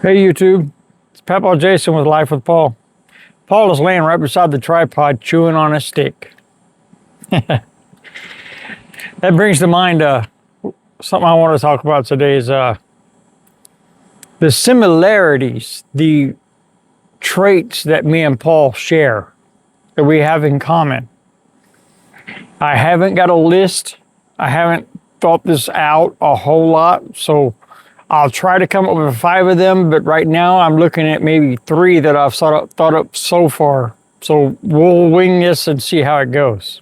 Hey YouTube, it's Papa Jason with Life with Paul. Paul is laying right beside the tripod chewing on a stick. That brings to mind something I want to talk about today is the similarities, the traits that me and Paul share, that we have in common. I haven't got a list. I haven't thought this out a whole lot, so I'll try to come up with 5 of them, but right now I'm looking at maybe 3 that I've thought up so far. So we'll wing this and see how it goes.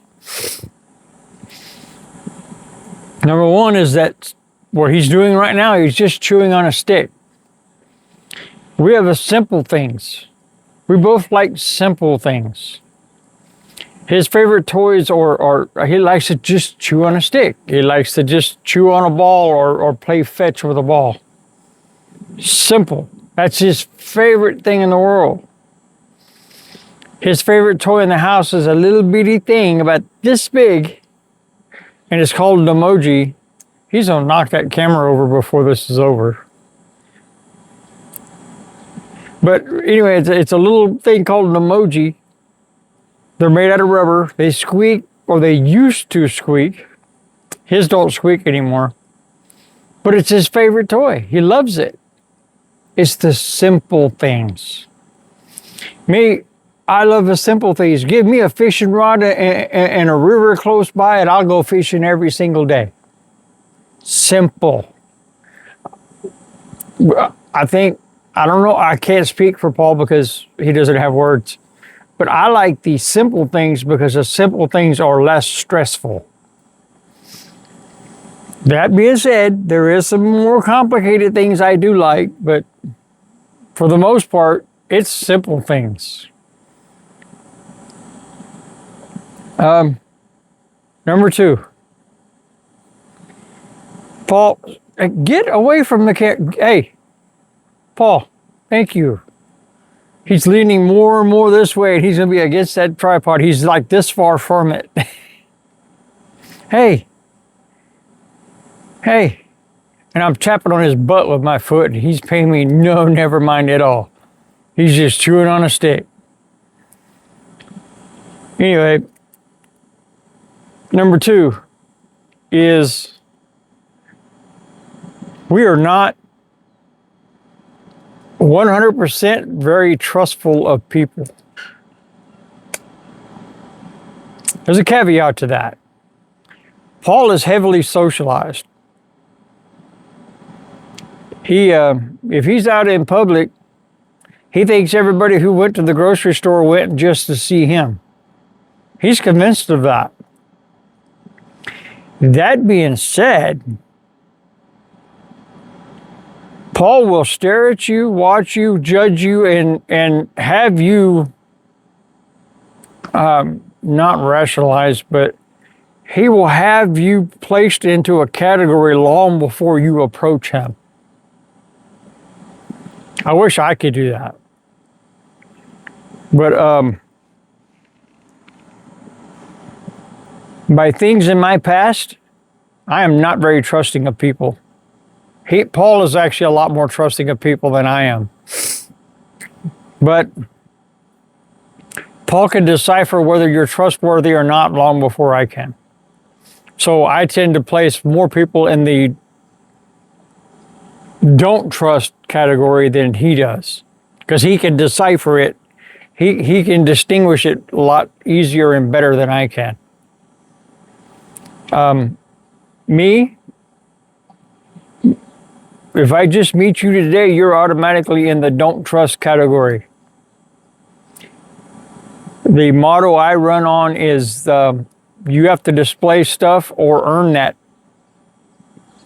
Number 1 is that what he's doing right now, he's just chewing on a stick. We have the simple things. We both like simple things. His favorite toys are he likes to just chew on a stick. He likes to just chew on a ball or play fetch with a ball. Simple. That's his favorite thing in the world. His favorite toy in the house is a little bitty thing about this big, and it's called an emoji. He's gonna knock that camera over before this is over. But anyway, it's a little thing called an emoji. They're made out of rubber. They squeak, or they used to squeak. His don't squeak anymore. But it's his favorite toy. He loves it. It's the simple things. Me, I love the simple things. Give me a fishing rod and a river close by, and I'll go fishing every single day. Simple. I don't know, I can't speak for Paul because he doesn't have words. But I like the simple things because the simple things are less stressful. That being said, there is some more complicated things I do like, but for the most part, it's simple things. Number 2. Paul, get away from the camera. Hey, Paul, thank you. He's leaning more and more this way, and he's going to be against that tripod. He's like this far from it. Hey. And I'm tapping on his butt with my foot, and he's paying me no, never mind at all. He's just chewing on a stick. Anyway, number 2 is we are not 100% very trustful of people. There's a caveat to that. Paul is heavily socialized. If he's out in public, he thinks everybody who went to the grocery store went just to see him. He's convinced of that. That being said, Paul will stare at you, watch you, judge you, and have you not rationalized, but he will have you placed into a category long before you approach him. I wish I could do that. But by things in my past, I am not very trusting of people. Paul is actually a lot more trusting of people than I am. But Paul can decipher whether you're trustworthy or not long before I can. So I tend to place more people in the don't trust category than he does, because he can decipher it. He can distinguish it a lot easier and better than I can. Me, if I just meet you today, you're automatically in the don't trust category. The motto I run on is you have to display stuff or earn that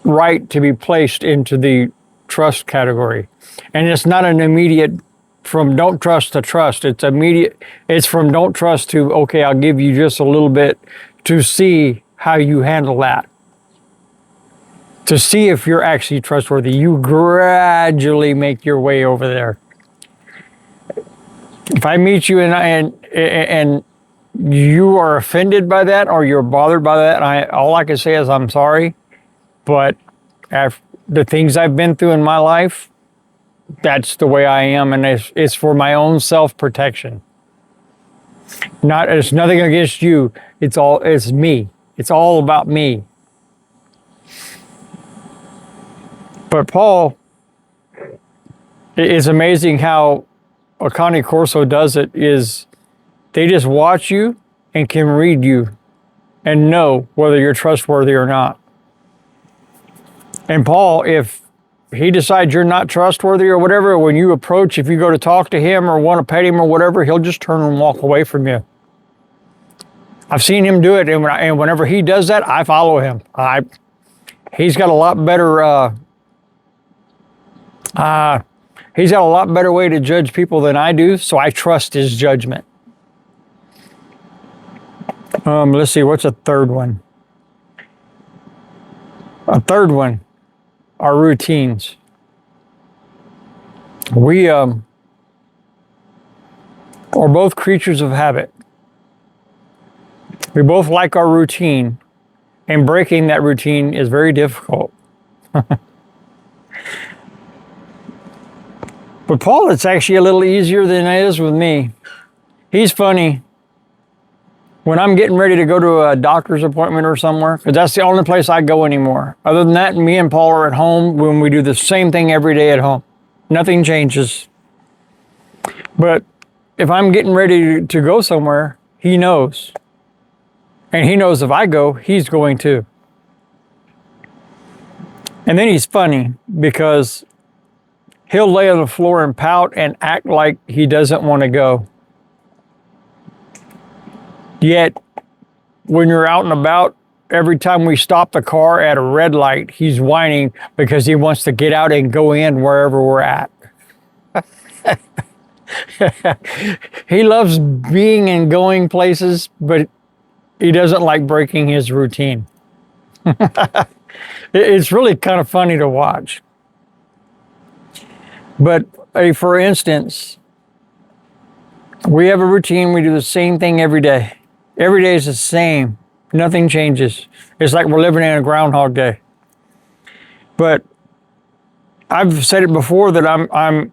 right to be placed into the trust category. And it's not an immediate from don't trust to trust. It's immediate. It's from don't trust to, okay, I'll give you just a little bit to see how you handle that. To see if you're actually trustworthy. You gradually make your way over there. If I meet you and you are offended by that or you're bothered by that, all I can say is I'm sorry. But after the things I've been through in my life, that's the way I am, and it's for my own self-protection. It's nothing against you. It's me. It's all about me. But Paul, it's amazing how a Cane Corso does it. Is they just watch you and can read you and know whether you're trustworthy or not. And Paul, if he decides you're not trustworthy or whatever, when you approach, if you go to talk to him or want to pet him or whatever, he'll just turn and walk away from you. I've seen him do it, and whenever he does that, I follow him. He's got a lot better way to judge people than I do, so I trust his judgment. Let's see, what's a third one? A third one are routines. We are both creatures of habit. We both like our routine, and breaking that routine is very difficult. But Paul, it's actually a little easier than it is with me. He's funny. When I'm getting ready to go to a doctor's appointment or somewhere, because that's the only place I go anymore. Other than that, me and Paul are at home when we do the same thing every day at home. Nothing changes. But if I'm getting ready to go somewhere, he knows. And he knows if I go, he's going too. And then he's funny because he'll lay on the floor and pout and act like he doesn't want to go. Yet, when you're out and about, every time we stop the car at a red light, he's whining because he wants to get out and go in wherever we're at. He loves being and going places, but he doesn't like breaking his routine. It's really kind of funny to watch. But for instance, we have a routine. We do the same thing every day. Every day is the same. Nothing changes. It's like we're living in a Groundhog Day. But I've said it before that I'm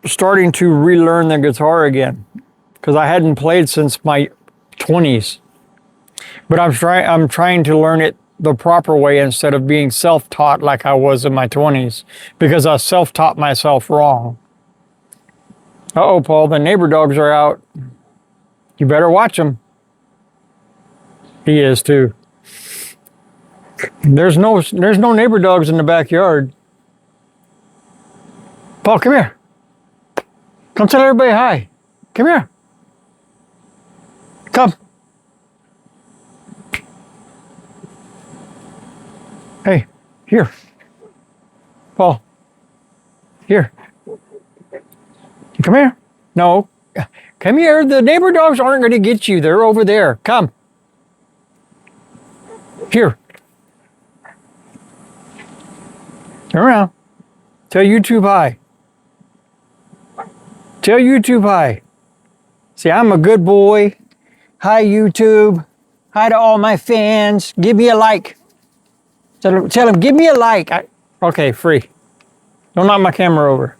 starting to relearn the guitar again because I hadn't played since my 20s. But I'm trying to learn it the proper way instead of being self-taught like I was in my 20s because I self-taught myself wrong. Uh-oh, Paul, the neighbor dogs are out. You better watch them. He is too. There's no neighbor dogs in the backyard. Paul, come here. Come tell everybody hi. Come here. Come. Hey, here. Paul. Here. Come here. No. Come here. The neighbor dogs aren't going to get you. They're over there. Come. Here. Turn around. Tell YouTube hi. Tell YouTube hi. See, I'm a good boy. Hi, YouTube. Hi to all my fans. Give me a like. Tell them, give me a like. Okay, free. Don't knock my camera over.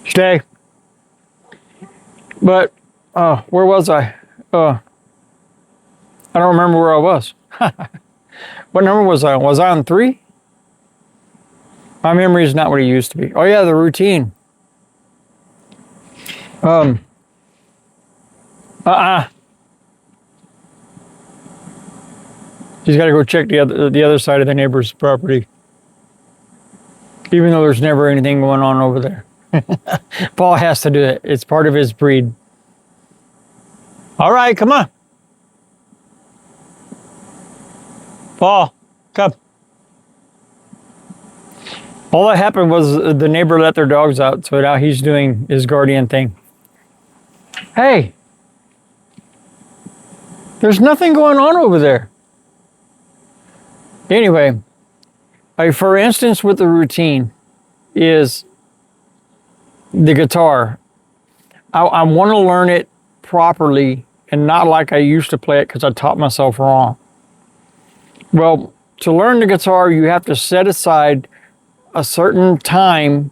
Stay. But, where was I? I don't remember where I was. What number was I on? Was I on 3? My memory is not what it used to be. Oh yeah, the routine. She's got to go check the other side of the neighbor's property. Even though there's never anything going on over there. Paul has to do it. It's part of his breed. All right, come on. Paul, come. All that happened was the neighbor let their dogs out, so now he's doing his guardian thing. Hey, there's nothing going on over there. Anyway, for instance, with the routine is the guitar. I want to learn it properly and not like I used to play it because I taught myself wrong. Well, to learn the guitar, you have to set aside a certain time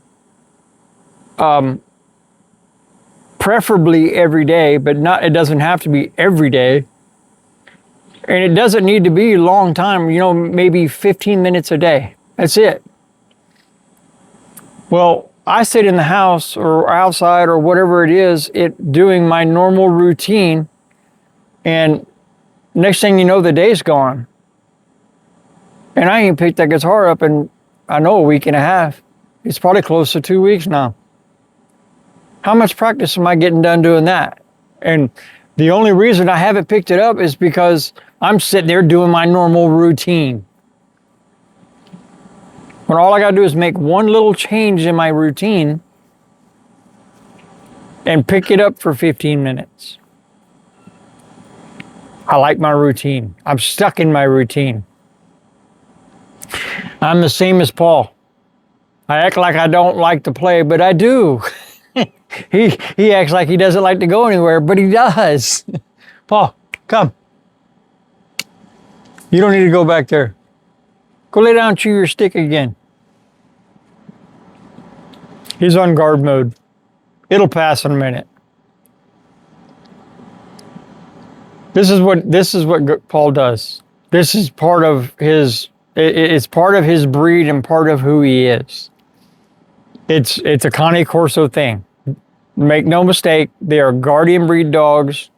preferably every day, but it doesn't have to be every day. And it doesn't need to be a long time, maybe 15 minutes a day. That's it. Well, I sit in the house or outside or whatever it is, doing my normal routine, and next thing you know, the day's gone. And I ain't picked that guitar up in, I know, a week and a half. It's probably close to 2 weeks now. How much practice am I getting done doing that? And the only reason I haven't picked it up is because I'm sitting there doing my normal routine. When all I got to do is make one little change in my routine and pick it up for 15 minutes. I like my routine. I'm stuck in my routine. I'm the same as Paul. I act like I don't like to play, but I do. He acts like he doesn't like to go anywhere, but he does. Paul, come. You don't need to go back there. Go lay down and chew your stick again. He's on guard mode. It'll pass in a minute. This is what Paul does. This is part of his. It's part of his breed and part of who he is. It's a Cane Corso thing. Make no mistake, they are guardian breed dogs.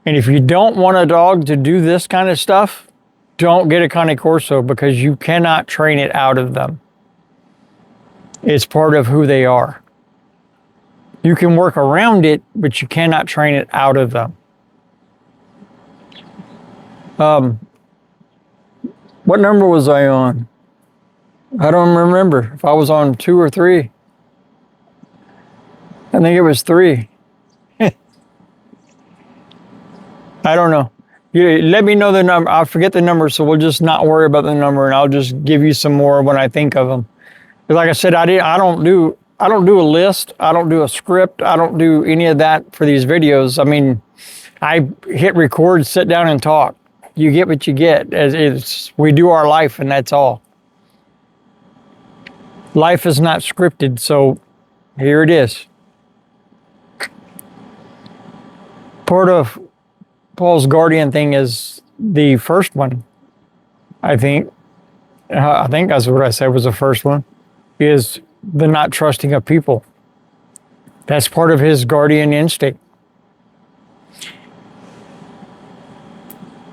And if you don't want a dog to do this kind of stuff, don't get a Cane Corso, because you cannot train it out of them. It's part of who they are. You can work around it, but you cannot train it out of them. What number was I on? I don't remember if I was on 2 or 3. I think it was 3. I don't know. You let me know the number. I forget the number, so we'll just not worry about the number, and I'll just give you some more when I think of them. Because like I said, I don't do a list. I don't do a script. I don't do any of that for these videos. I mean, I hit record, sit down, and talk. You get what you get. We do our life, and that's all. Life is not scripted, so here it is. Part of Paul's guardian thing is the first one, I think. I think that's what I said was the first one, is the not trusting of people. That's part of his guardian instinct.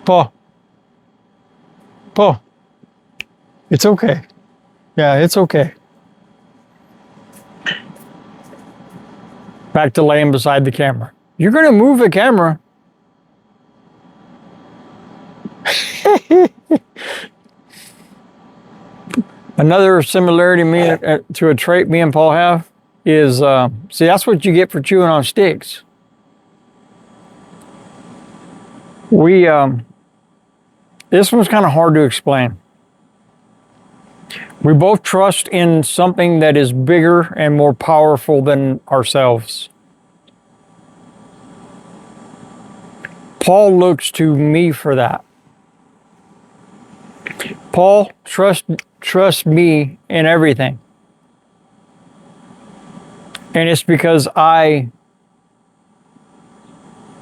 Paul, it's okay. Yeah, it's okay. Back to laying beside the camera. You're going to move the camera. Another similarity to a trait me and Paul have is, see, that's what you get for chewing on sticks. This one's kind of hard to explain. We both trust in something that is bigger and more powerful than ourselves. Paul looks to me for that. Paul trusts me in everything. And it's because I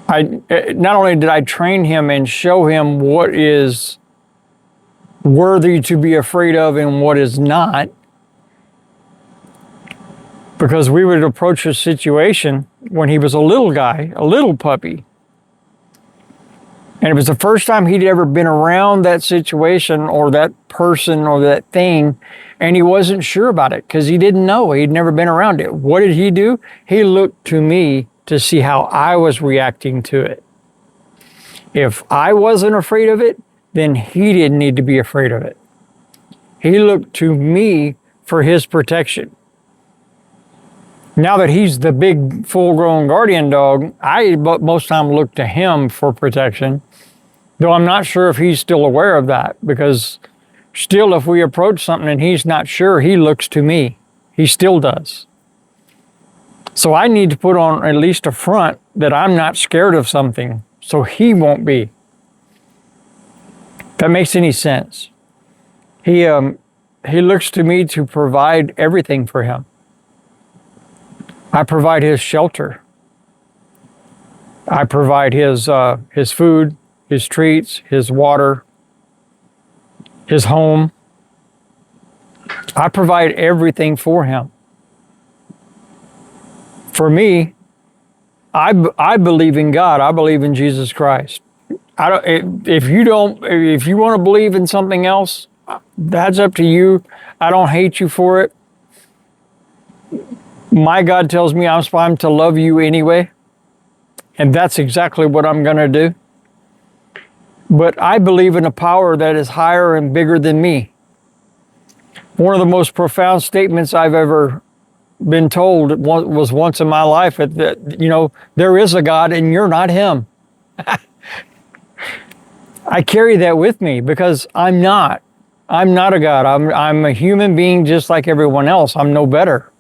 not only did I train him and show him what is worthy to be afraid of and what is not, because we would approach a situation when he was a little guy, a little puppy, and it was the first time he'd ever been around that situation or that person or that thing, and he wasn't sure about it because he didn't know. He'd never been around it. What did he do? He looked to me to see how I was reacting to it. If I wasn't afraid of it, then he didn't need to be afraid of it. He looked to me for his protection. Now that he's the big full-grown guardian dog, I most time look to him for protection, though I'm not sure if he's still aware of that, because still if we approach something and he's not sure, he looks to me. He still does. So I need to put on at least a front that I'm not scared of something, so he won't be. If that makes any sense. He looks to me to provide everything for him. I provide his shelter. I provide his food, his treats, his water, his home. I provide everything for him. For me, I believe in God. I believe in Jesus Christ. I don't. If you don't, if you want to believe in something else, that's up to you. I don't hate you for it. My God tells me I'm to love you anyway, and that's exactly what I'm going to do. But I believe in a power that is higher and bigger than me. One of the most profound statements I've ever been told was once in my life that, there is a God and you're not him. I carry that with me because I'm not. I'm not a God. I'm a human being just like everyone else. I'm no better.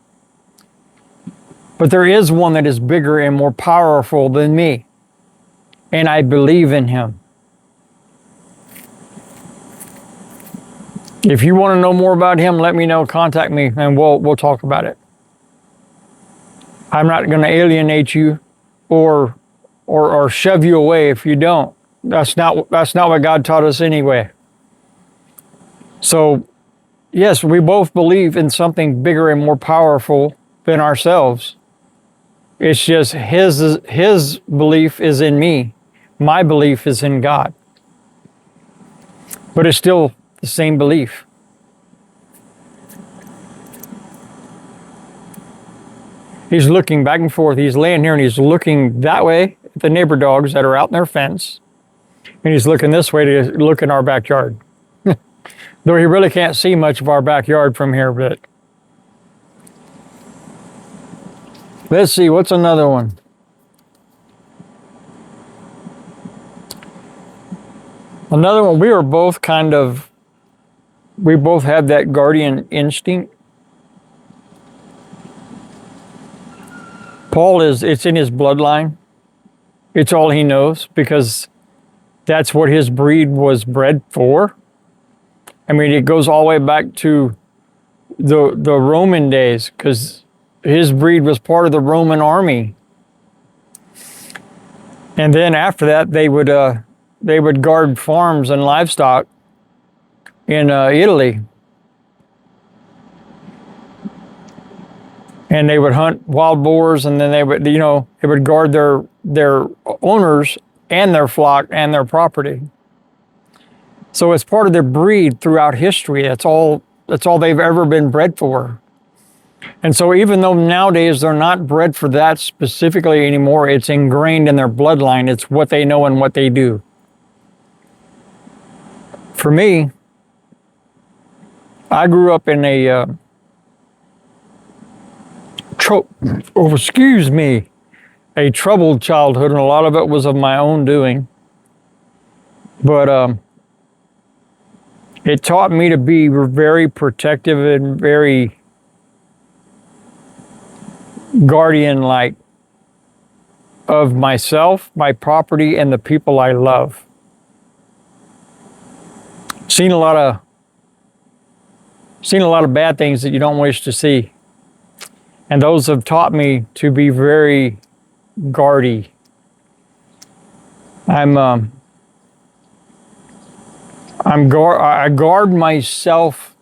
But there is one that is bigger and more powerful than me. And I believe in him. If you want to know more about him, let me know, contact me, and we'll talk about it. I'm not going to alienate you or shove you away if you don't. That's not what God taught us anyway. So, yes, we both believe in something bigger and more powerful than ourselves. It's just his belief is in me. My belief is in God. But it's still the same belief. He's looking back and forth. He's laying here and he's looking that way at the neighbor dogs that are out in their fence. And he's looking this way to look in our backyard. Though he really can't see much of our backyard from here, but let's see, what's another one? Another one, we both have that guardian instinct. Paul it's in his bloodline. It's all he knows because that's what his breed was bred for. I mean, it goes all the way back to the Roman days because his breed was part of the Roman army. And then after that, they would guard farms and livestock in Italy. And they would hunt wild boars, and then they would guard their owners and their flock and their property. So it's part of their breed throughout history. That's all they've ever been bred for. And so even though nowadays they're not bred for that specifically anymore, it's ingrained in their bloodline. It's what they know and what they do. For me, I grew up in a troubled childhood, and a lot of it was of my own doing. But it taught me to be very protective and very guardian-like of myself, my property, and the people I love. Seen a lot of bad things that you don't wish to see. And those have taught me to be very guardy. I guard myself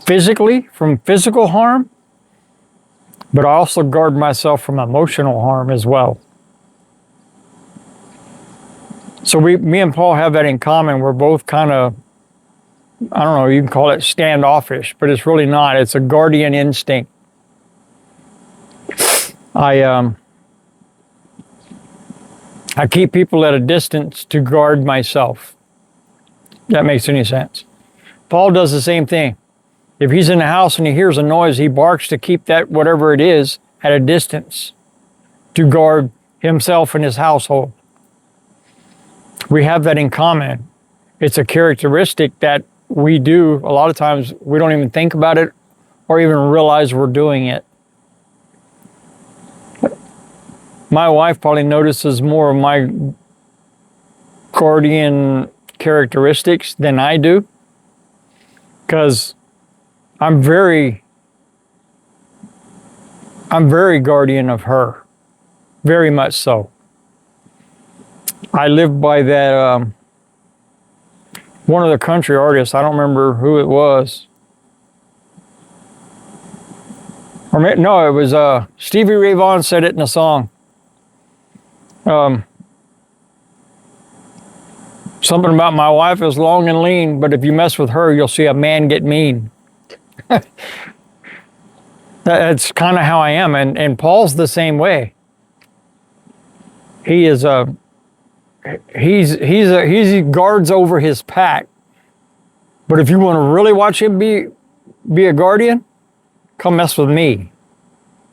physically from physical harm, but I also guard myself from emotional harm as well. So me and Paul have that in common. We're both kind of, I don't know, you can call it standoffish, but it's really not. It's a guardian instinct. I keep people at a distance to guard myself. If that makes any sense. Paul does the same thing. If he's in the house and he hears a noise, he barks to keep that, whatever it is, at a distance to guard himself and his household. We have that in common. It's a characteristic that we do. A lot of times we don't even think about it or even realize we're doing it. My wife probably notices more of my guardian characteristics than I do, because I'm very I'm very guardian of her, very much so. I live by that, one of the country artists, I don't remember who it was. No, it was Stevie Ray Vaughan said it in a song. Something about my wife is long and lean, but if you mess with her, you'll see a man get mean. That's kind of how I am, and Paul's the same way. He is he guards over his pack. But if you want to really watch him be a guardian, come mess with me,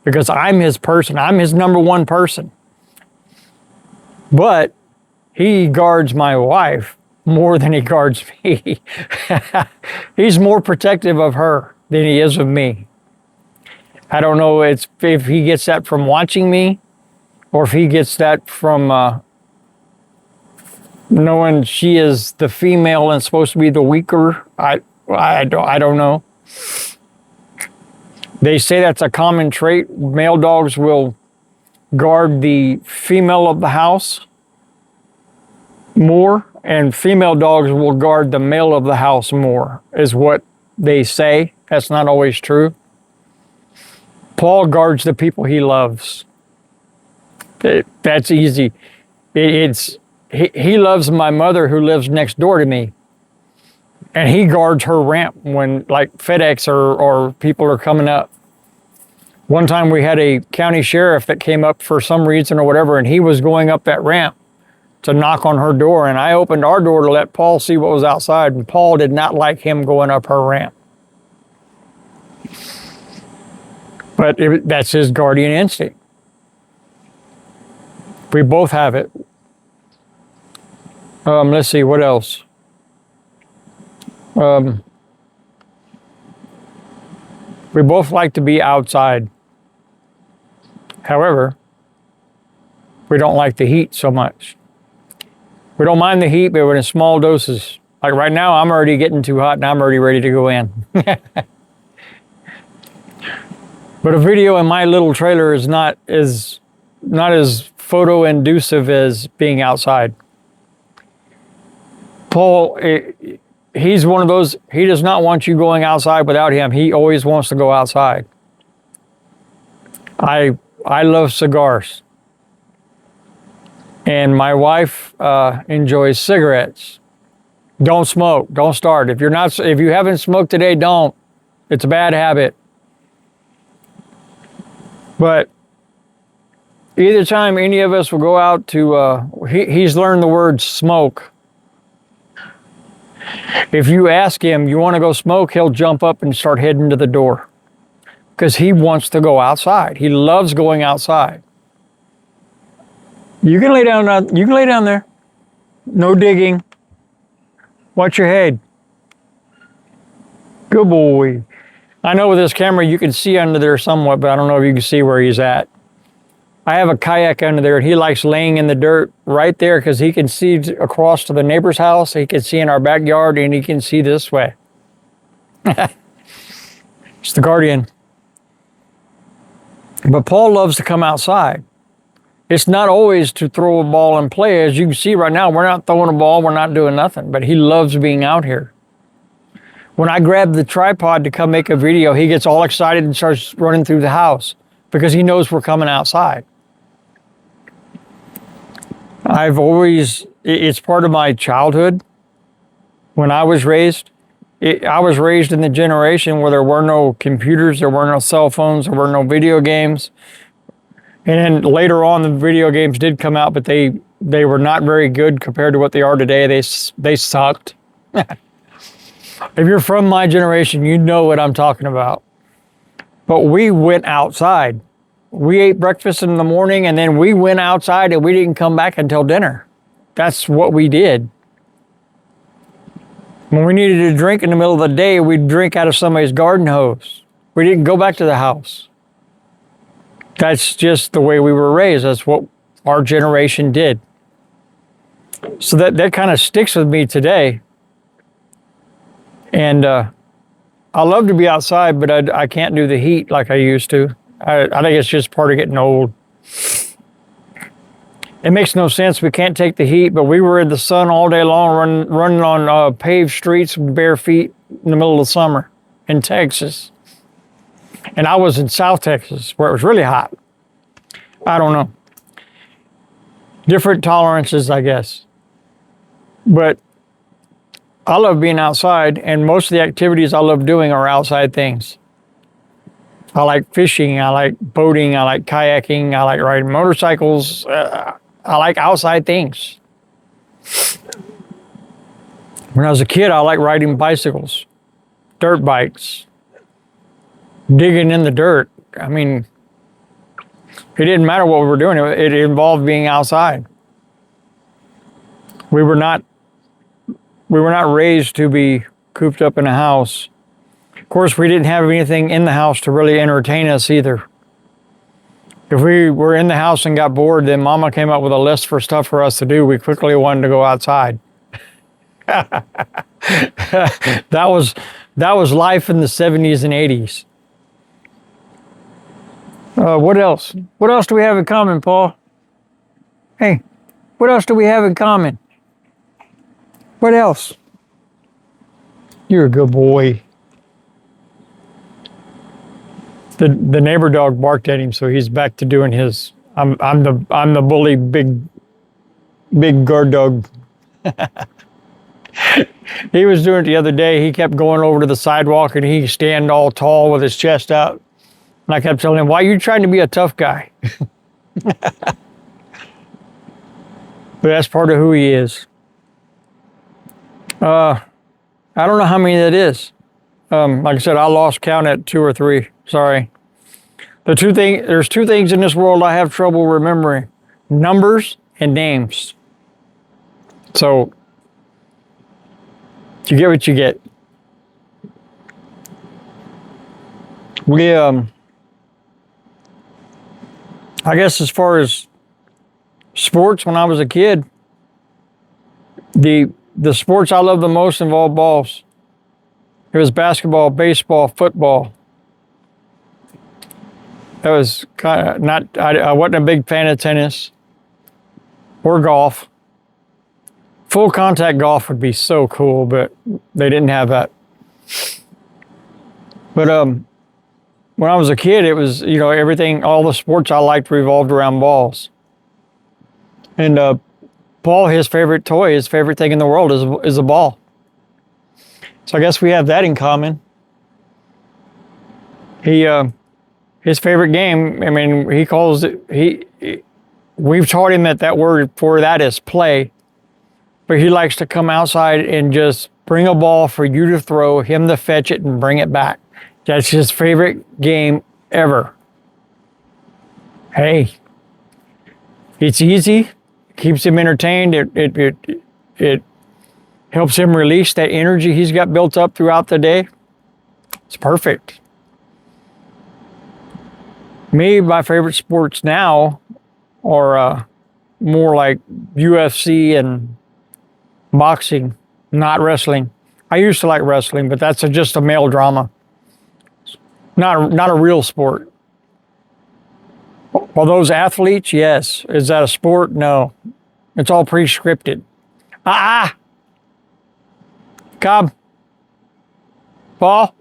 because I'm his person. I'm his number one person. But he guards my wife more than he guards me. He's more protective of her than he is of me. I don't know if he gets that from watching me, or if he gets that from knowing she is the female and supposed to be the weaker. I don't know. They say that's a common trait. Male dogs will guard the female of the house more, and female dogs will guard the male of the house more, is what they say. That's not always true. Paul guards the people he loves. That's easy. He loves my mother who lives next door to me, and he guards her ramp when like FedEx or people are coming up. One time we had a county sheriff that came up for some reason or whatever, and he was going up that ramp to knock on her door, and I opened our door to let Paul see what was outside, and Paul did not like him going up her ramp. But that's his guardian instinct. We both have it. Let's see, what else? We both like to be outside. However, we don't like the heat so much. We don't mind the heat, but in small doses. Like right now, I'm already getting too hot and I'm already ready to go in. But a video in my little trailer is not as photo inducive as being outside. Paul, he's one of those, he does not want you going outside without him. He always wants to go outside. I love cigars. And my wife enjoys cigarettes. Don't smoke. Don't start. If you haven't smoked today, don't. It's a bad habit. But either time any of us will go out to, he's learned the word smoke. If you ask him, you want to go smoke, he'll jump up and start heading to the door. Because he wants to go outside. He loves going outside. You can lay down. You can lay down there. No digging. Watch your head. Good boy. I know with this camera you can see under there somewhat, but I don't know if you can see where he's at. I have a kayak under there, and he likes laying in the dirt right there because he can see across to the neighbor's house. He can see in our backyard, and he can see this way. It's the guardian. But Paul loves to come outside. It's not always to throw a ball and play. As you can see right now, we're not throwing a ball, we're not doing nothing, but he loves being out here. When I grab the tripod to come make a video, he gets all excited and starts running through the house because he knows we're coming outside. It's part of my childhood. When I was raised, I was raised in the generation where there were no computers, there were no cell phones, there were no video games. And then later on, the video games did come out, but they were not very good compared to what they are today. They sucked. If you're from my generation, you know what I'm talking about. But we went outside. We ate breakfast in the morning, and then we went outside, and we didn't come back until dinner. That's what we did. When we needed a drink in the middle of the day, we'd drink out of somebody's garden hose. We didn't go back to the house. That's just the way we were raised. That's what our generation did. So that kind of sticks with me today. And I love to be outside, but I can't do the heat like I used to. I think it's just part of getting old. It makes no sense. We can't take the heat, but we were in the sun all day long, running on paved streets with bare feet in the middle of the summer in Texas. And I was in South Texas where it was really hot. I don't know. Different tolerances, I guess. But I love being outside, and most of the activities I love doing are outside things. I like fishing, I like boating, I like kayaking, I like riding motorcycles. I like outside things. When I was a kid, I liked riding bicycles, dirt bikes, digging in the dirt. I mean, it didn't matter what we were doing. It involved being outside. We were not raised to be cooped up in a house. Of course, we didn't have anything in the house to really entertain us either. If we were in the house and got bored, then Mama came up with a list for stuff for us to do. We quickly wanted to go outside. That was life in the 70s and 80s. What else? What else do we have in common, Paul? Hey, what else do we have in common? What else? You're a good boy. The neighbor dog barked at him, so he's back to doing his. I'm the bully, big guard dog. He was doing it the other day. He kept going over to the sidewalk and he stand all tall with his chest out. And I kept telling him, "Why are you trying to be a tough guy?" But that's part of who he is. I don't know how many that is. Like I said, I lost count at 2 or 3. Sorry. There's 2 things in this world I have trouble remembering: numbers and names. So you get what you get. I guess as far as sports, when I was a kid, the sports I loved the most involved balls. It was basketball, baseball, football. That was kind of not, I wasn't a big fan of tennis or golf. Full contact golf would be so cool, but they didn't have that. But when I was a kid, it was, everything, all the sports I liked revolved around balls. And Paul, his favorite toy, his favorite thing in the world is a ball. So I guess we have that in common. His favorite game, I mean, he calls it, we've taught him that word for that is play, but he likes to come outside and just bring a ball for you to throw, him to fetch it and bring it back. That's his favorite game ever. Hey, it's easy, keeps him entertained, it helps him release that energy he's got built up throughout the day. It's perfect. Me, my favorite sports now are more like UFC and boxing, not wrestling. I used to like wrestling, but that's just a male drama. Not a real sport. Well, those athletes, yes. Is that a sport? No. It's all pre-scripted. Come. Paul?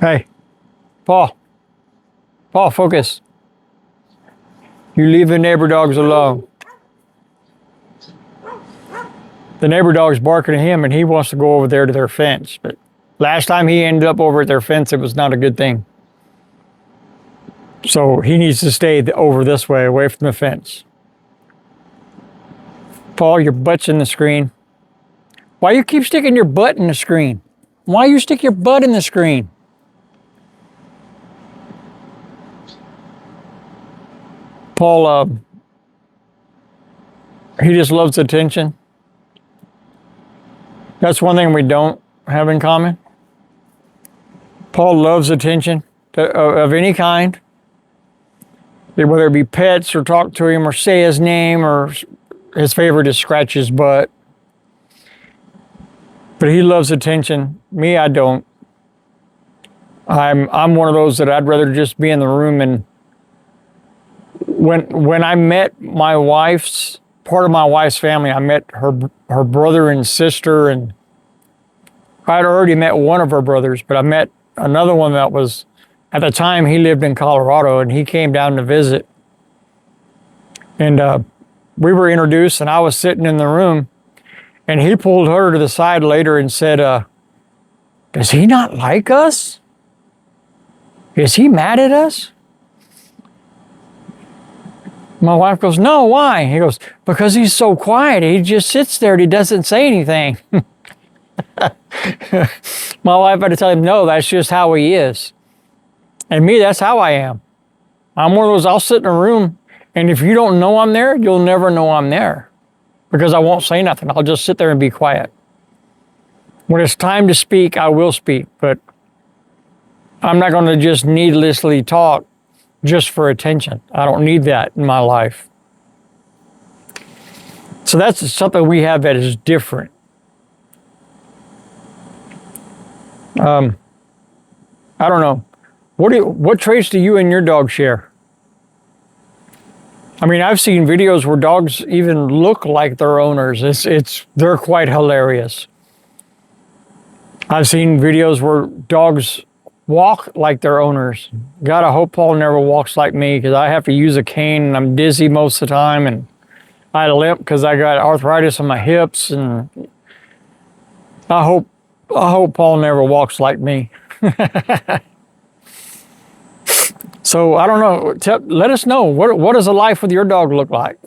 Hey. Paul. Paul, focus. You leave the neighbor dogs alone. The neighbor dog's barking at him and he wants to go over there to their fence. But last time he ended up over at their fence, it was not a good thing. So he needs to stay over this way, away from the fence. Paul, your butt's in the screen. Why you keep sticking your butt in the screen? Why you stick your butt in the screen? Paul, he just loves attention. That's one thing we don't have in common. Paul loves attention of any kind. Whether it be pets or talk to him or say his name, or his favorite is scratch his butt. But he loves attention. Me, I don't. I'm one of those that I'd rather just be in the room. And when I met my wife's part of my wife's family, I met her brother and sister, and I'd already met one of her brothers, but I met another one that was, at the time he lived in Colorado, and he came down to visit. And we were introduced, and I was sitting in the room, and he pulled her to the side later and said, does he not like us? Is he mad at us? My wife goes, no, why? He goes, because he's so quiet. He just sits there and he doesn't say anything. My wife had to tell him, no, that's just how he is. And me, that's how I am. I'm one of those, I'll sit in a room, and if you don't know I'm there, you'll never know I'm there, because I won't say nothing. I'll just sit there and be quiet. When it's time to speak, I will speak, but I'm not going to just needlessly talk just for attention. I don't need that in my life. So that's something we have that is different. I don't know. What traits do you and your dog share? I mean, I've seen videos where dogs even look like their owners. They're quite hilarious. I've seen videos where dogs walk like their owners. God, I hope Paul never walks like me, because I have to use a cane and I'm dizzy most of the time, and I limp because I got arthritis in my hips, and I hope Paul never walks like me. So I don't know. Let us know. What does a life with your dog look like?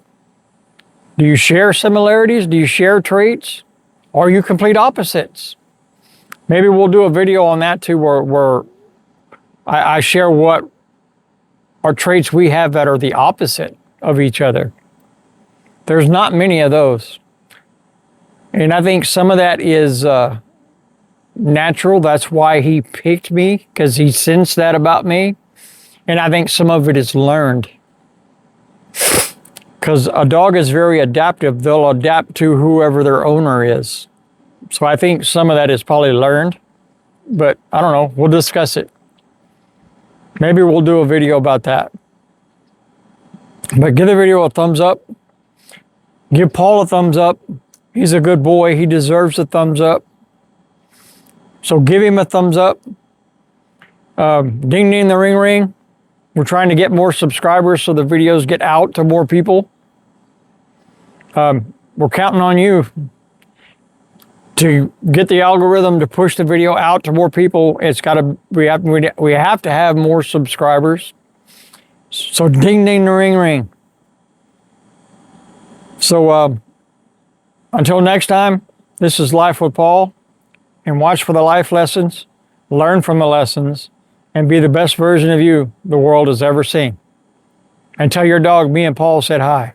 Do you share similarities? Do you share traits? Or are you complete opposites? Maybe we'll do a video on that too, where I share what are traits we have that are the opposite of each other. There's not many of those. And I think some of that is natural. That's why he picked me, because he sensed that about me. And I think some of it is learned. Because a dog is very adaptive. They'll adapt to whoever their owner is. So I think some of that is probably learned, but I don't know. We'll discuss it. Maybe we'll do a video about that. But give the video a thumbs up. Give Paul a thumbs up. He's a good boy. He deserves a thumbs up. So give him a thumbs up. Ding, ding, the ring, ring. We're trying to get more subscribers so the videos get out to more people. We're counting on you to get the algorithm to push the video out to more people. We have to have more subscribers. So ding, ding, the ring, ring. So until next time, this is Life with Paul, and watch for the life lessons, learn from the lessons, and be the best version of you the world has ever seen. And tell your dog me and Paul said hi.